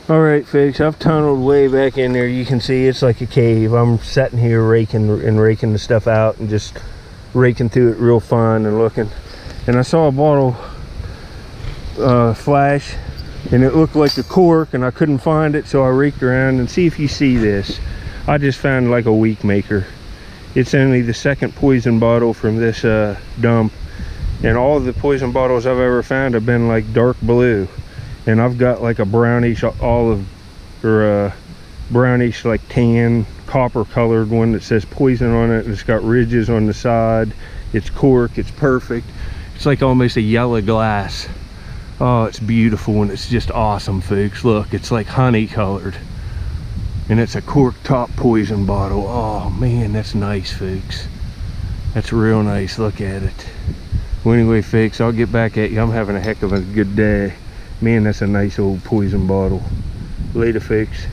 All right, folks, I've tunneled way back in there. You can see it's like a cave. I'm sitting here raking the stuff out and just raking through it real fine and looking. And I saw a bottle flash, and it looked like a cork, and I couldn't find it, so I raked around. And see if you see this. I just found like a week maker. It's only the second poison bottle from this dump, and all of the poison bottles I've ever found have been like dark blue. And I've got like a brownish olive, or a brownish like tan copper colored one that says poison on it, and it's got ridges on the side. It's cork, it's perfect. It's like almost a yellow glass. Oh, it's beautiful, and it's just awesome, folks. Look, it's like honey colored, and it's a cork top poison bottle. Oh man, that's nice, folks. That's real nice. Look at it. Well, anyway, folks, I'll get back at you. I'm having a heck of a good day. Man, that's a nice old poison bottle. Later, folks.